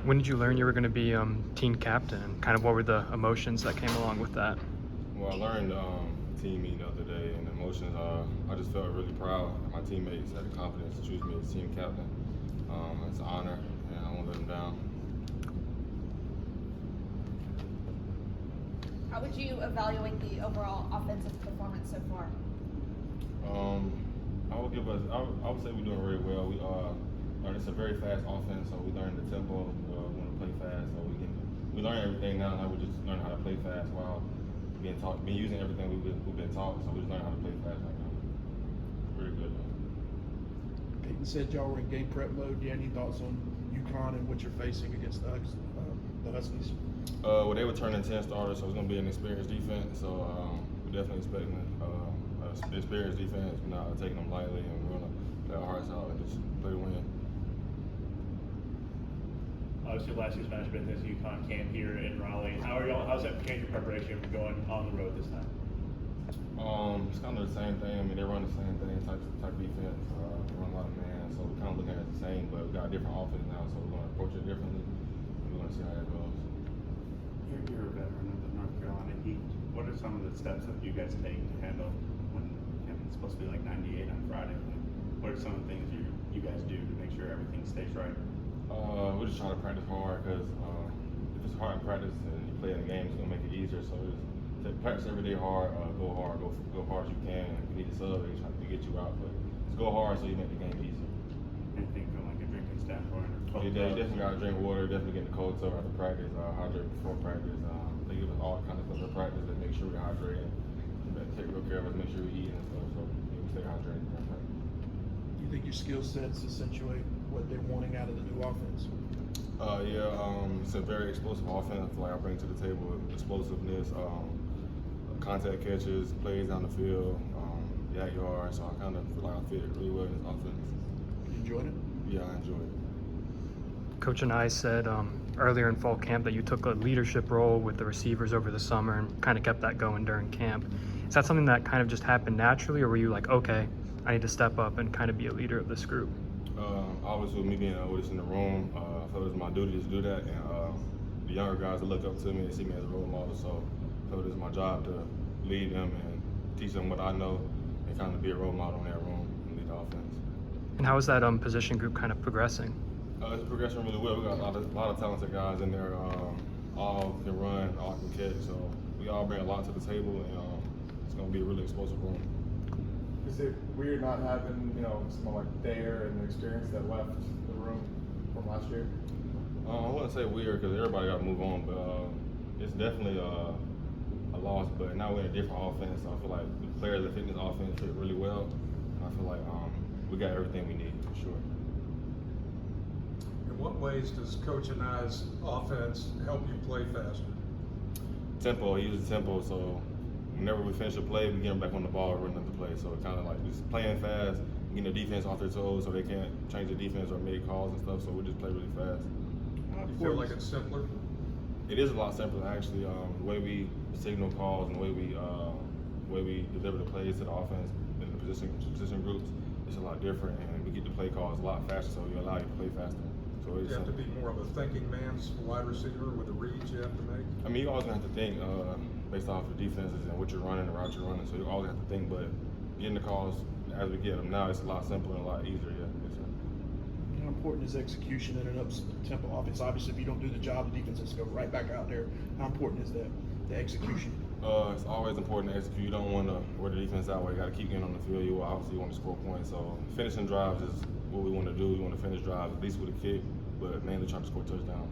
When did you learn you were going to be team captain, and kind of what were the emotions that came along with that? Well, I learned team meeting the other day, and the emotions. I just felt really proud that my teammates had the confidence to choose me as team captain. It's an honor, and I won't let them down. How would you evaluate the overall offensive performance so far? I would say we're doing really well. It's a very fast offense, so we learned the tempo. We want to play fast, so we learn everything now. Now we just learn how to play fast while being using everything we've been taught. So we just learn how to play fast right now. Very good. Keyon said y'all were in game prep mode. Do you have any thoughts on UConn and what you're facing against the Huskies? Well, they were turning 10 starters, so it's going to be an experienced defense. So we're definitely expecting an experienced defense. We're not taking them lightly, and we're going to play our hearts out and just play to win. Obviously, last year's match been this UConn camp here in Raleigh. How's that change your preparation for going on the road this time? It's kind of the same thing. I mean, they run the same thing, type defense. They run a lot of man, so we're kind of looking at it the same, but we got a different offense now, so we're going to approach it differently. We're going to see how that goes. You're a veteran of the North Carolina Heat. What are some of the steps that you guys take to handle when it's supposed to be like 98 on Friday? What are some of the things you guys do to make sure everything stays right? We're just trying to practice hard because if it's hard in practice and you play in the game, it's going to make it easier. So just practice every day hard, go hard as you can. If you need to sub, they try to get you out, but just go hard so you make the game easier. Anything from like a drinking standpoint or cold You definitely got to drink water, definitely get in the cold tub after practice, hydrate before practice. They give us all kinds of stuff for practice to make sure we're hydrated. Take real care of us, make sure we eat and stuff, so we stay hydrated during practice. Do you think your skill sets accentuate what they're wanting out of the new offense? It's a very explosive offense. I feel like I bring to the table explosiveness, contact catches, plays down the field, yak yard. So I kind of feel like I fit really well in this offense. You enjoyed it? Yeah, I enjoy it. Coach and I said earlier in fall camp that you took a leadership role with the receivers over the summer and kind of kept that going during camp. Is that something that kind of just happened naturally, or were you like, okay, I need to step up and kind of be a leader of this group? Obviously, with me being the oldest in the room, I felt it was my duty to do that, and the younger guys that look up to me, they see me as a role model, so I felt it was my job to lead them and teach them what I know and kind of be a role model in that room and lead the offense. And how is that position group kind of progressing? It's progressing really well. We got a lot of talented guys in there. All can run, all can catch, so we all bring a lot to the table, and it's going to be a really explosive room. Is it weird not having, someone like Thayer and the experience that left the room from last year? I wouldn't say weird because everybody got to move on, but it's definitely a loss. But now we're in a different offense, so I feel like the players that fit in this offense fit really well. And I feel like we got everything we need for sure. In what ways does Coach and I's offense help you play faster? Tempo, he uses tempo, so whenever we finish a play, we get them back on the ball and run another play. So it kind of like just playing fast, getting the defense off their toes so they can't change the defense or make calls and stuff. So we just play really fast. You feel like it's simpler? It is a lot simpler actually. The way we signal calls and the way we deliver the plays to the offense and the position groups, it's a lot different, and we get the play calls a lot faster, so we allow you to play faster. So You have to be more of a thinking man's wide receiver with the reads you have to make? I mean, you always have to think based off the defenses and what you're running, the route you're running. So you always have to think, but getting the calls as we get them now, it's a lot simpler and a lot easier. Yeah. How important is execution in an up-tempo offense? Obviously, if you don't do the job, the defense has to go right back out there. How important is that, the execution? It's always important to execute. You don't want to wear the defense that way. You got to keep getting on the field. You obviously want to score points. So finishing drives is what we want to do. We want to finish drives, at least with a kick, but mainly trying to score touchdowns.